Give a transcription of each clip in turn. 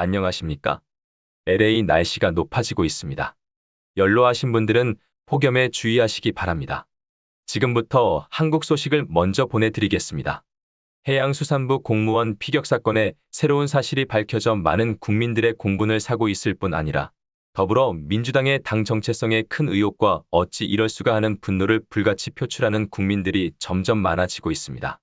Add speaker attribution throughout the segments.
Speaker 1: 안녕하십니까? LA 날씨가 높아지고 있습니다. 연로하신 분들은 폭염에 주의하시기 바랍니다. 지금부터 한국 소식을 먼저 보내드리겠습니다. 해양수산부 공무원 피격 사건에 새로운 사실이 밝혀져 많은 국민들의 공분을 사고 있을 뿐 아니라 더불어 민주당의 당 정체성에 큰 의혹과 어찌 이럴 수가 하는 분노를 불같이 표출하는 국민들이 점점 많아지고 있습니다.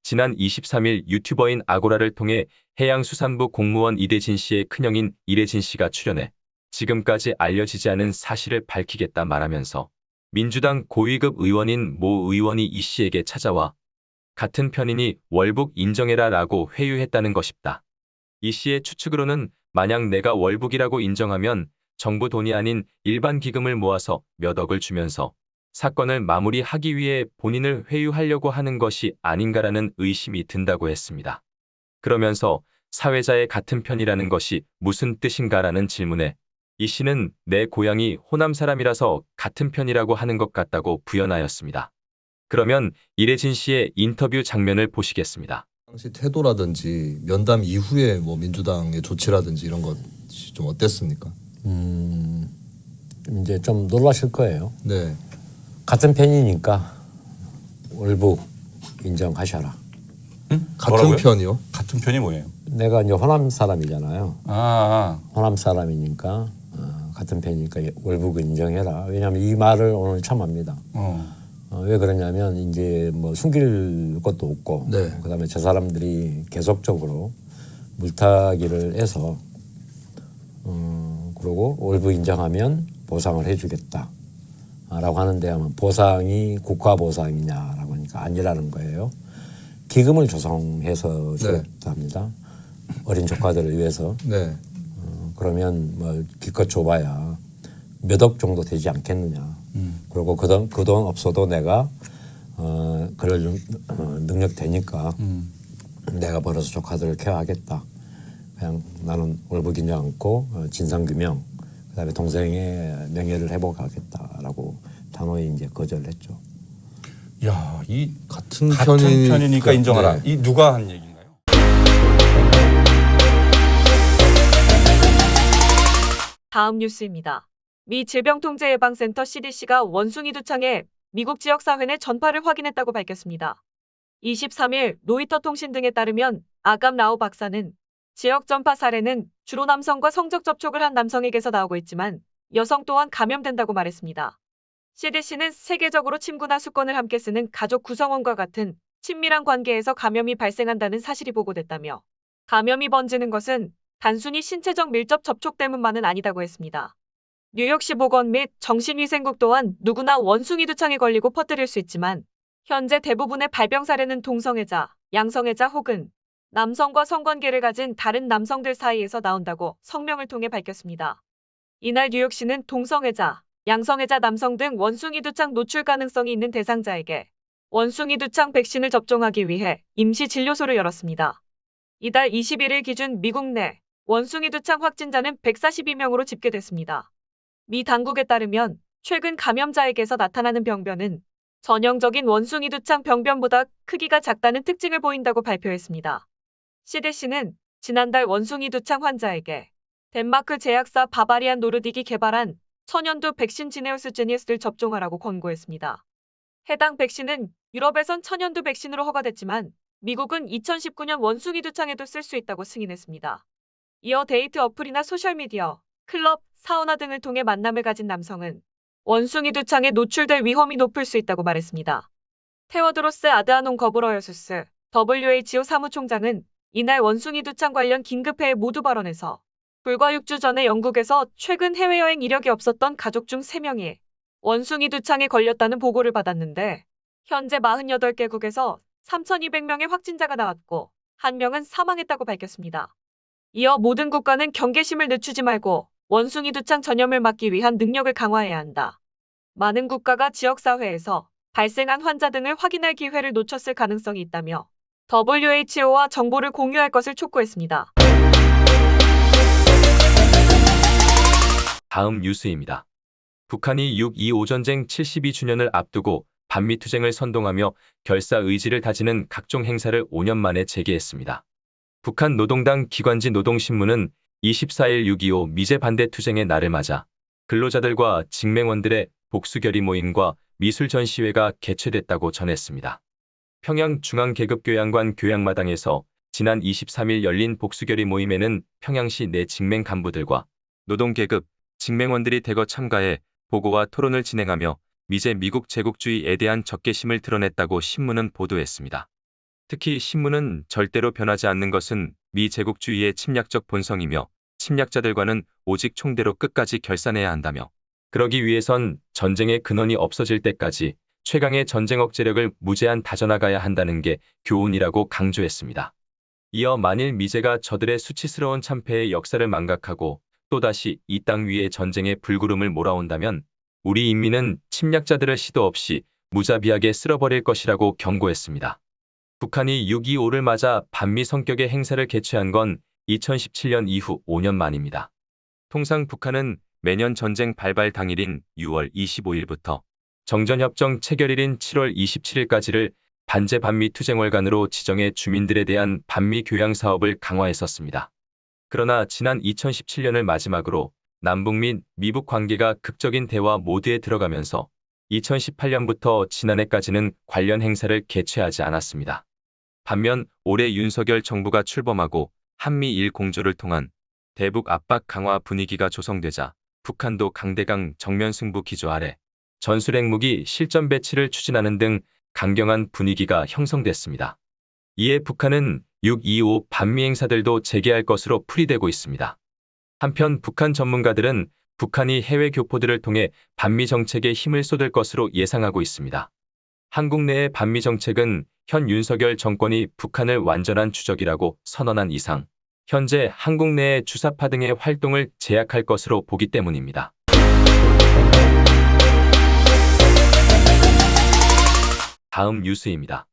Speaker 1: 지난 23일 유튜버인 아고라를 통해 해양수산부 공무원 이대진 씨의 큰형인 이래진 씨가 출연해 지금까지 알려지지 않은 사실을 밝히겠다 말하면서 민주당 고위급 의원인 모 의원이 이 씨에게 찾아와 같은 편이니 월북 인정해라 라고 회유했다는 것입니다. 이 씨의 추측으로는 만약 내가 월북이라고 인정하면 정부 돈이 아닌 일반 기금을 모아서 몇 억을 주면서 사건을 마무리하기 위해 본인을 회유하려고 하는 것이 아닌가라는 의심이 든다고 했습니다. 그러면서 사회자의 같은 편이라는 것이 무슨 뜻인가라는 질문에 이 씨는 내 고향이 호남 사람이라서 같은 편이라고 하는 것 같다고 부연하였습니다. 그러면 이래진 씨의 인터뷰 장면을 보시겠습니다.
Speaker 2: 당시 태도라든지 면담 이후에 뭐 민주당의 조치라든지 이런 것이 좀 어땠습니까?
Speaker 3: 이제 좀 놀라실 거예요.
Speaker 2: 네.
Speaker 3: 같은 편이니까 월북 인정하셔라.
Speaker 2: 같은
Speaker 4: 뭐라고요?
Speaker 2: 편이요?
Speaker 4: 같은 편이 뭐예요?
Speaker 3: 내가 이제 호남 사람이잖아요.
Speaker 4: 아,
Speaker 3: 호남 사람이니까 같은 편이니까 월북 인정해라. 왜냐하면 이 말을 오늘 처음 합니다. 왜 그러냐면 이제 뭐 숨길 것도 없고,
Speaker 2: 네.
Speaker 3: 그다음에 저 사람들이 계속적으로 물타기를 해서 그러고 월북 인정하면 보상을 해주겠다. 라고 하는데 아마 보상이 국가 보상이냐라고 하니까 아니라는 거예요. 기금을 조성해서 주겠답니다. 어린 조카들을 위해서.
Speaker 2: 네.
Speaker 3: 그러면 뭐 기껏 줘봐야 몇 억 정도 되지 않겠느냐. 그리고 그 돈 없어도 내가 그럴 능력 되니까 내가 벌어서 조카들을 케어하겠다. 그냥 나는 월북 인정 않고 진상규명 그다음에 동생의 명예를 회복하겠다라고 단호히 이제 거절을 했죠.
Speaker 4: 야, 이
Speaker 2: 같은
Speaker 4: 편이니까 인정하라.
Speaker 2: 네.
Speaker 4: 이 누가 한 얘기인가요?
Speaker 5: 다음 뉴스입니다. 미 질병통제예방센터 CDC가 원숭이 두창에 미국 지역 사회 내 전파를 확인했다고 밝혔습니다. 23일 로이터 통신 등에 따르면 아감 라오 박사는 지역 전파 사례는 주로 남성과 성적 접촉을 한 남성에게서 나오고 있지만 여성 또한 감염된다고 말했습니다. CDC는 세계적으로 침구나 수건을 함께 쓰는 가족 구성원과 같은 친밀한 관계에서 감염이 발생한다는 사실이 보고됐다며 감염이 번지는 것은 단순히 신체적 밀접 접촉 때문만은 아니다고 했습니다. 뉴욕시 보건 및 정신위생국 또한 누구나 원숭이 두창에 걸리고 퍼뜨릴 수 있지만 현재 대부분의 발병 사례는 동성애자, 양성애자 혹은 남성과 성관계를 가진 다른 남성들 사이에서 나온다고 성명을 통해 밝혔습니다. 이날 뉴욕시는 동성애자, 양성애자 남성 등 원숭이 두창 노출 가능성이 있는 대상자에게 원숭이 두창 백신을 접종하기 위해 임시 진료소를 열었습니다. 이달 21일 기준 미국 내 원숭이 두창 확진자는 142명으로 집계됐습니다. 미 당국에 따르면 최근 감염자에게서 나타나는 병변은 전형적인 원숭이 두창 병변보다 크기가 작다는 특징을 보인다고 발표했습니다. CDC는 지난달 원숭이 두창 환자에게 덴마크 제약사 바바리안 노르딕이 개발한 천연두 백신 지네우스 제니스를 접종하라고 권고했습니다. 해당 백신은 유럽에선 천연두 백신으로 허가됐지만 미국은 2019년 원숭이 두창에도 쓸 수 있다고 승인했습니다. 이어 데이트 어플이나 소셜미디어, 클럽, 사우나 등을 통해 만남을 가진 남성은 원숭이 두창에 노출될 위험이 높을 수 있다고 말했습니다. 테워드로스 아드하논 거브러여수스 WHO 사무총장은 이날 원숭이 두창 관련 긴급회의 모두 발언에서 불과 6주 전에 영국에서 최근 해외여행 이력이 없었던 가족 중 3명이 원숭이 두창에 걸렸다는 보고를 받았는데 현재 48개국에서 3,200명의 확진자가 나왔고 1명은 사망했다고 밝혔습니다. 이어 모든 국가는 경계심을 늦추지 말고 원숭이 두창 전염을 막기 위한 능력을 강화해야 한다. 많은 국가가 지역사회에서 발생한 환자 등을 확인할 기회를 놓쳤을 가능성이 있다며 WHO와 정보를 공유할 것을 촉구했습니다.
Speaker 1: 다음 뉴스입니다. 북한이 6.25 전쟁 72주년을 앞두고 반미투쟁을 선동하며 결사 의지를 다지는 각종 행사를 5년 만에 재개했습니다. 북한 노동당 기관지 노동신문은 24일 6.25 미제 반대 투쟁의 날을 맞아 근로자들과 직맹원들의 복수결의 모임과 미술 전시회가 개최됐다고 전했습니다. 평양중앙계급교양관 교양마당에서 지난 23일 열린 복수결의 모임에는 평양시 내 직맹 간부들과 노동계급, 직맹원들이 대거 참가해 보고와 토론을 진행하며 미제 미국 제국주의에 대한 적개심을 드러냈다고 신문은 보도했습니다. 특히 신문은 절대로 변하지 않는 것은 미 제국주의의 침략적 본성이며 침략자들과는 오직 총대로 끝까지 결산해야 한다며 그러기 위해선 전쟁의 근원이 없어질 때까지 최강의 전쟁 억제력을 무제한 다져나가야 한다는 게 교훈이라고 강조했습니다. 이어 만일 미제가 저들의 수치스러운 참패의 역사를 망각하고 또다시 이 땅 위에 전쟁의 불구름을 몰아온다면 우리 인민은 침략자들을 시도 없이 무자비하게 쓸어버릴 것이라고 경고했습니다. 북한이 6.25를 맞아 반미 성격의 행사를 개최한 건 2017년 이후 5년 만입니다. 통상 북한은 매년 전쟁 발발 당일인 6월 25일부터 정전협정 체결일인 7월 27일까지를 반제 반미 투쟁월간으로 지정해 주민들에 대한 반미 교양 사업을 강화했었습니다. 그러나 지난 2017년을 마지막으로 남북 및 미북 관계가 극적인 대화 모드에 들어가면서 2018년부터 지난해까지는 관련 행사를 개최하지 않았습니다. 반면 올해 윤석열 정부가 출범하고 한미일 공조를 통한 대북 압박 강화 분위기가 조성되자 북한도 강대강 정면 승부 기조 아래 전술핵무기 실전 배치를 추진하는 등 강경한 분위기가 형성됐습니다. 이에 북한은 6.25 반미 행사들도 재개할 것으로 풀이되고 있습니다. 한편 북한 전문가들은 북한이 해외 교포들을 통해 반미 정책에 힘을 쏟을 것으로 예상하고 있습니다. 한국 내의 반미 정책은 현 윤석열 정권이 북한을 완전한 주적이라고 선언한 이상 현재 한국 내의 주사파 등의 활동을 제약할 것으로 보기 때문입니다. 다음 뉴스입니다.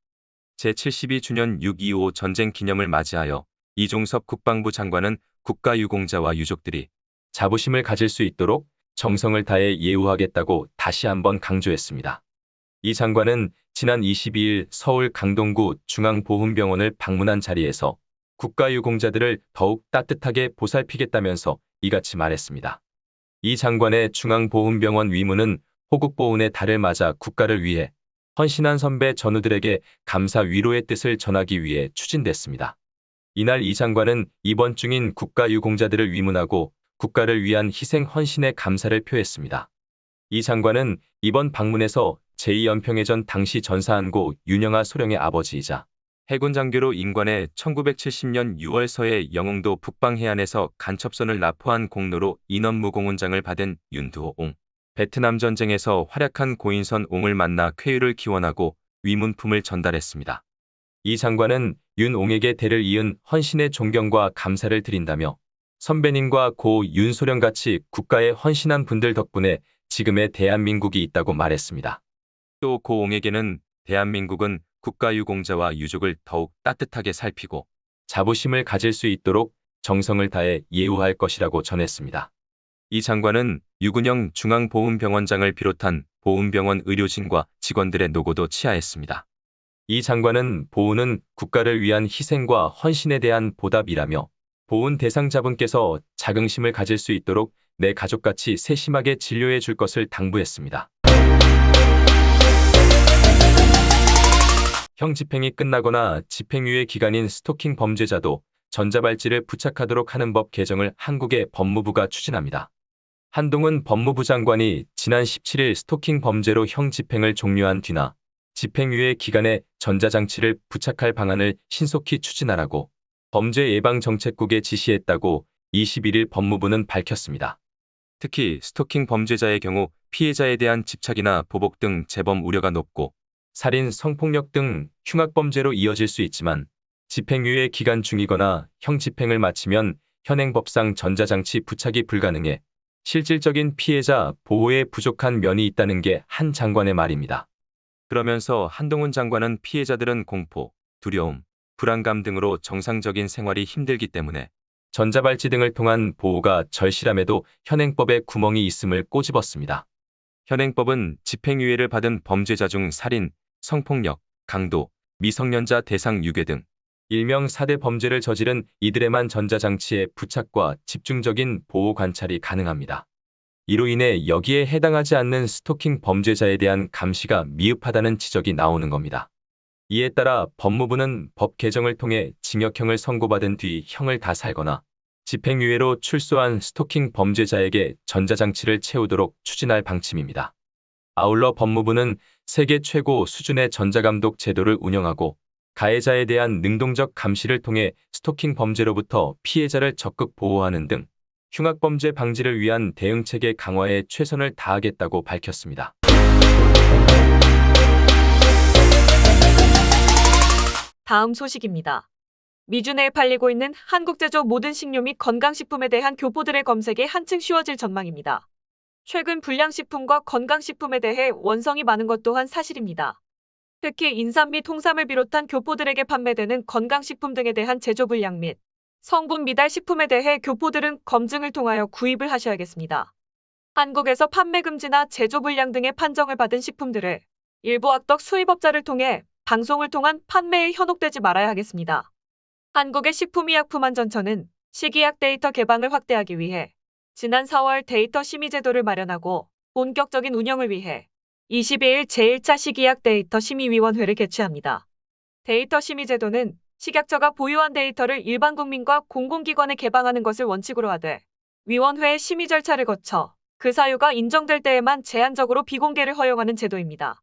Speaker 1: 제72주년 6.25 전쟁 기념을 맞이하여 이종섭 국방부 장관은 국가유공자와 유족들이 자부심을 가질 수 있도록 정성을 다해 예우하겠다고 다시 한번 강조했습니다. 이 장관은 지난 22일 서울 강동구 중앙보훈병원을 방문한 자리에서 국가유공자들을 더욱 따뜻하게 보살피겠다면서 이같이 말했습니다. 이 장관의 중앙보훈병원 위문은 호국보훈의 달을 맞아 국가를 위해 헌신한 선배 전우들에게 감사 위로의 뜻을 전하기 위해 추진됐습니다. 이날 이 장관은 입원 중인 국가유공자들을 위문하고 국가를 위한 희생 헌신의 감사를 표했습니다. 이 장관은 이번 방문에서 제2연평해전 당시 전사한고 윤영아 소령의 아버지이자 해군 장교로 임관해 1970년 6월 서해 영흥도 북방해안에서 간첩선을 납포한 공로로 인원무공훈장을 받은 윤두홍. 베트남 전쟁에서 활약한 고인선 옹을 만나 쾌유를 기원하고 위문품을 전달했습니다. 이 장관은 윤옹에게 대를 이은 헌신의 존경과 감사를 드린다며 선배님과 고 윤소령같이 국가에 헌신한 분들 덕분에 지금의 대한민국이 있다고 말했습니다. 또 고 옹에게는 대한민국은 국가유공자와 유족을 더욱 따뜻하게 살피고 자부심을 가질 수 있도록 정성을 다해 예우할 것이라고 전했습니다. 이 장관은 유근영 중앙보훈병원장을 비롯한 보훈병원 의료진과 직원들의 노고도 치하했습니다. 이 장관은 보훈은 국가를 위한 희생과 헌신에 대한 보답이라며 보훈 대상자분께서 자긍심을 가질 수 있도록 내 가족같이 세심하게 진료해 줄 것을 당부했습니다. 형 집행이 끝나거나 집행유예 기간인 스토킹 범죄자도 전자발찌를 부착하도록 하는 법 개정을 한국의 법무부가 추진합니다. 한동훈 법무부 장관이 지난 17일 스토킹 범죄로 형 집행을 종료한 뒤나 집행유예 기간에 전자장치를 부착할 방안을 신속히 추진하라고 범죄예방정책국에 지시했다고 21일 법무부는 밝혔습니다. 특히 스토킹 범죄자의 경우 피해자에 대한 집착이나 보복 등 재범 우려가 높고 살인, 성폭력 등 흉악범죄로 이어질 수 있지만 집행유예 기간 중이거나 형 집행을 마치면 현행법상 전자장치 부착이 불가능해 실질적인 피해자 보호에 부족한 면이 있다는 게 한 장관의 말입니다. 그러면서 한동훈 장관은 피해자들은 공포, 두려움, 불안감 등으로 정상적인 생활이 힘들기 때문에 전자발찌 등을 통한 보호가 절실함에도 현행법에 구멍이 있음을 꼬집었습니다. 현행법은 집행유예를 받은 범죄자 중 살인, 성폭력, 강도, 미성년자 대상 유괴 등 일명 4대 범죄를 저지른 이들에만 전자장치의 부착과 집중적인 보호 관찰이 가능합니다. 이로 인해 여기에 해당하지 않는 스토킹 범죄자에 대한 감시가 미흡하다는 지적이 나오는 겁니다. 이에 따라 법무부는 법 개정을 통해 징역형을 선고받은 뒤 형을 다 살거나 집행유예로 출소한 스토킹 범죄자에게 전자장치를 채우도록 추진할 방침입니다. 아울러 법무부는 세계 최고 수준의 전자감독 제도를 운영하고 가해자에 대한 능동적 감시를 통해 스토킹 범죄로부터 피해자를 적극 보호하는 등 흉악범죄 방지를 위한 대응체계 강화에 최선을 다하겠다고 밝혔습니다.
Speaker 5: 다음 소식입니다. 미주 내에 팔리고 있는 한국 제조 모든 식료 및 건강식품에 대한 교포들의 검색이 한층 쉬워질 전망입니다. 최근 불량식품과 건강식품에 대해 원성이 많은 것 또한 사실입니다. 특히 인삼 및 홍삼을 비롯한 교포들에게 판매되는 건강식품 등에 대한 제조 불량 및 성분 미달 식품에 대해 교포들은 검증을 통하여 구입을 하셔야겠습니다. 한국에서 판매 금지나 제조 불량 등의 판정을 받은 식품들을 일부 악덕 수입업자를 통해 방송을 통한 판매에 현혹되지 말아야 하겠습니다. 한국의 식품의약품안전처는 식이약 데이터 개방을 확대하기 위해 지난 4월 데이터 심의 제도를 마련하고 본격적인 운영을 위해 22일 제1차 식이약 데이터 심의위원회를 개최합니다. 데이터 심의 제도는 식약처가 보유한 데이터를 일반 국민과 공공기관에 개방하는 것을 원칙으로 하되 위원회의 심의 절차를 거쳐 그 사유가 인정될 때에만 제한적으로 비공개를 허용하는 제도입니다.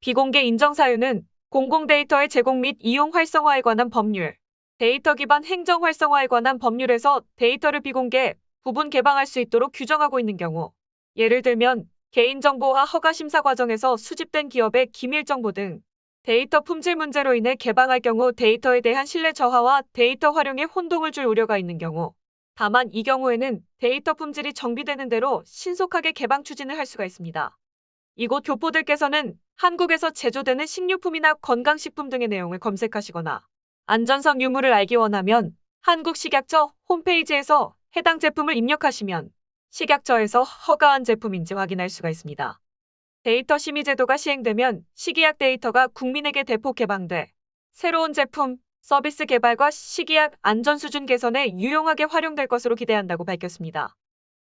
Speaker 5: 비공개 인정 사유는 공공 데이터의 제공 및 이용 활성화에 관한 법률, 데이터 기반 행정 활성화에 관한 법률에서 데이터를 비공개, 부분 개방할 수 있도록 규정하고 있는 경우, 예를 들면 개인정보와 허가 심사 과정에서 수집된 기업의 기밀정보 등 데이터 품질 문제로 인해 개방할 경우 데이터에 대한 신뢰 저하와 데이터 활용에 혼동을 줄 우려가 있는 경우, 다만 이 경우에는 데이터 품질이 정비되는 대로 신속하게 개방 추진을 할 수가 있습니다. 이곳 교포들께서는 한국에서 제조되는 식료품이나 건강식품 등의 내용을 검색하시거나 안전성 유무를 알기 원하면 한국식약처 홈페이지에서 해당 제품을 입력하시면 식약처에서 허가한 제품인지 확인할 수가 있습니다. 데이터 심의 제도가 시행되면 식이약 데이터가 국민에게 대폭 개방돼 새로운 제품, 서비스 개발과 식이약 안전 수준 개선에 유용하게 활용될 것으로 기대한다고 밝혔습니다.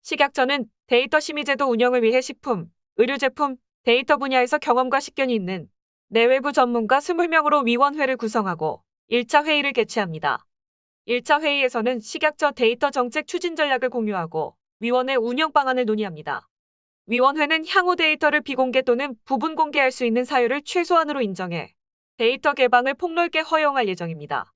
Speaker 5: 식약처는 데이터 심의 제도 운영을 위해 식품, 의료제품, 데이터 분야에서 경험과 식견이 있는 내외부 전문가 20명으로 위원회를 구성하고 1차 회의를 개최합니다. 1차 회의에서는 식약처 데이터 정책 추진 전략을 공유하고 위원회 운영 방안을 논의합니다. 위원회는 향후 데이터를 비공개 또는 부분 공개할 수 있는 사유를 최소한으로 인정해 데이터 개방을 폭넓게 허용할 예정입니다.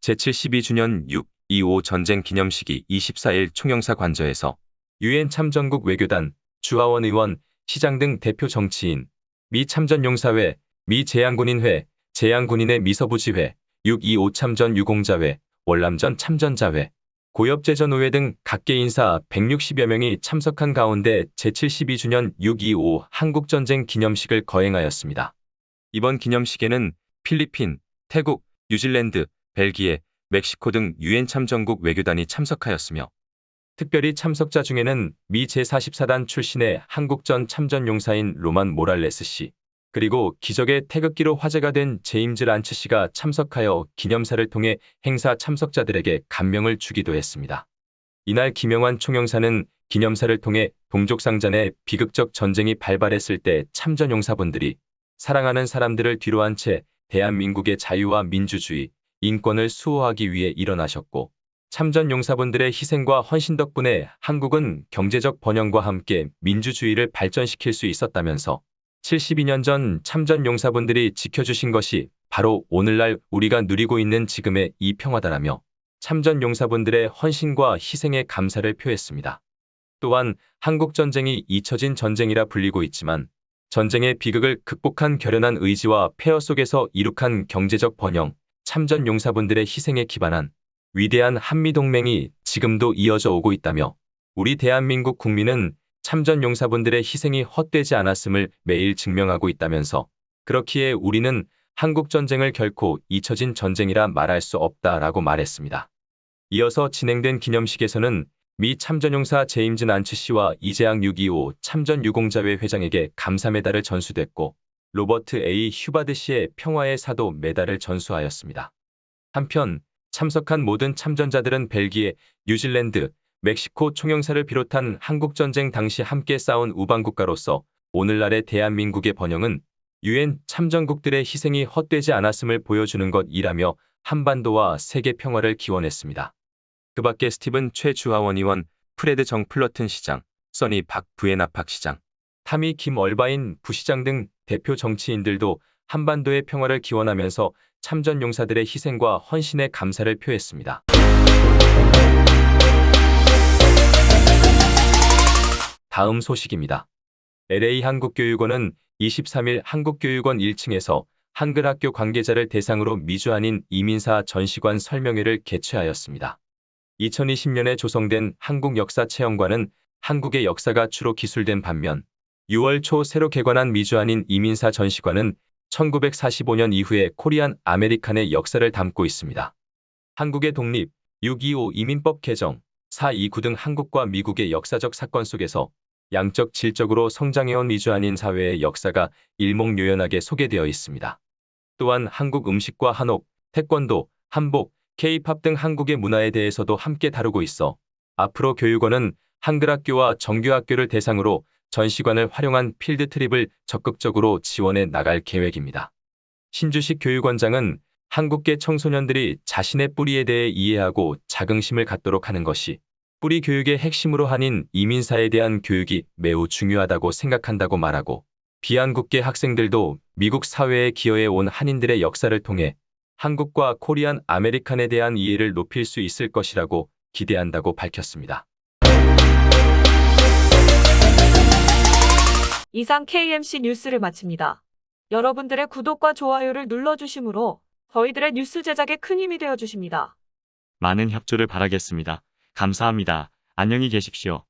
Speaker 1: 제72주년 6.25 전쟁 기념식이 24일 총영사 관저에서 유엔 참전국 외교단, 주하원 의원, 시장 등 대표 정치인, 미 참전용사회, 미 제향군인회, 제향군인의 미서부지회, 6.25 참전 유공자회, 월남전 참전자회, 고엽제전의회 등 각계 인사 160여 명이 참석한 가운데 제72주년 6.25 한국전쟁 기념식을 거행하였습니다. 이번 기념식에는 필리핀, 태국, 뉴질랜드, 벨기에, 멕시코 등 유엔 참전국 외교단이 참석하였으며 특별히 참석자 중에는 미 제44단 출신의 한국전 참전용사인 로만 모랄레스 씨, 그리고 기적의 태극기로 화제가 된 제임즈 란츠 씨가 참석하여 기념사를 통해 행사 참석자들에게 감명을 주기도 했습니다. 이날 김영환 총영사는 기념사를 통해 동족상자 내 비극적 전쟁이 발발했을 때 참전용사분들이 사랑하는 사람들을 뒤로 한 채 대한민국의 자유와 민주주의, 인권을 수호하기 위해 일어나셨고 참전용사분들의 희생과 헌신 덕분에 한국은 경제적 번영과 함께 민주주의를 발전시킬 수 있었다면서 72년 전 참전용사분들이 지켜주신 것이 바로 오늘날 우리가 누리고 있는 지금의 이 평화다라며 참전용사분들의 헌신과 희생에 감사를 표했습니다. 또한 한국전쟁이 잊혀진 전쟁이라 불리고 있지만 전쟁의 비극을 극복한 결연한 의지와 폐허 속에서 이룩한 경제적 번영, 참전용사분들의 희생에 기반한 위대한 한미동맹이 지금도 이어져 오고 있다며 우리 대한민국 국민은 참전용사분들의 희생이 헛되지 않았음을 매일 증명하고 있다면서 그렇기에 우리는 한국전쟁을 결코 잊혀진 전쟁이라 말할 수 없다라고 말했습니다. 이어서 진행된 기념식에서는 미 참전용사 제임즈 란츠 씨와 이재학 6.25 참전유공자회 회장에게 감사메달을 전수됐고 로버트 A. 휴바드 씨의 평화의 사도 메달을 전수하였습니다. 한편 참석한 모든 참전자들은 벨기에, 뉴질랜드, 멕시코 총영사를 비롯한 한국전쟁 당시 함께 싸운 우방국가로서 오늘날의 대한민국의 번영은 유엔 참전국들의 희생이 헛되지 않았음을 보여주는 것이라며 한반도와 세계 평화를 기원했습니다. 그 밖에 스티븐 최주하원 의원, 프레드 정 플러튼 시장, 써니 박 부에나팍 시장, 타미 김 얼바인 부시장 등 대표 정치인들도 한반도의 평화를 기원하면서 참전 용사들의 희생과 헌신에 감사를 표했습니다. 다음 소식입니다. LA 한국교육원은 23일 한국교육원 1층에서 한글학교 관계자를 대상으로 미주한인 이민사 전시관 설명회를 개최하였습니다. 2020년에 조성된 한국역사체험관은 한국의 역사가 주로 기술된 반면 6월 초 새로 개관한 미주한인 이민사 전시관은 1945년 이후의 코리안 아메리칸의 역사를 담고 있습니다. 한국의 독립, 6.25 이민법 개정, 4.29 등 한국과 미국의 역사적 사건 속에서 양적 질적으로 성장해온 미주한인 사회의 역사가 일목요연하게 소개되어 있습니다. 또한 한국 음식과 한옥, 태권도, 한복, K-팝 등 한국의 문화에 대해서도 함께 다루고 있어 앞으로 교육원은 한글학교와 정규학교를 대상으로 전시관을 활용한 필드 트립을 적극적으로 지원해 나갈 계획입니다. 신주식 교육원장은 한국계 청소년들이 자신의 뿌리에 대해 이해하고 자긍심을 갖도록 하는 것이 뿌리 교육의 핵심으로 한인 이민사에 대한 교육이 매우 중요하다고 생각한다고 말하고 비한국계 학생들도 미국 사회에 기여해 온 한인들의 역사를 통해 한국과 코리안 아메리칸에 대한 이해를 높일 수 있을 것이라고 기대한다고 밝혔습니다.
Speaker 5: 이상 KMC 뉴스를 마칩니다. 여러분들의 구독과 좋아요를 눌러주심으로 저희들의 뉴스 제작에 큰 힘이 되어주십니다.
Speaker 6: 많은 협조를 바라겠습니다. 감사합니다. 안녕히 계십시오.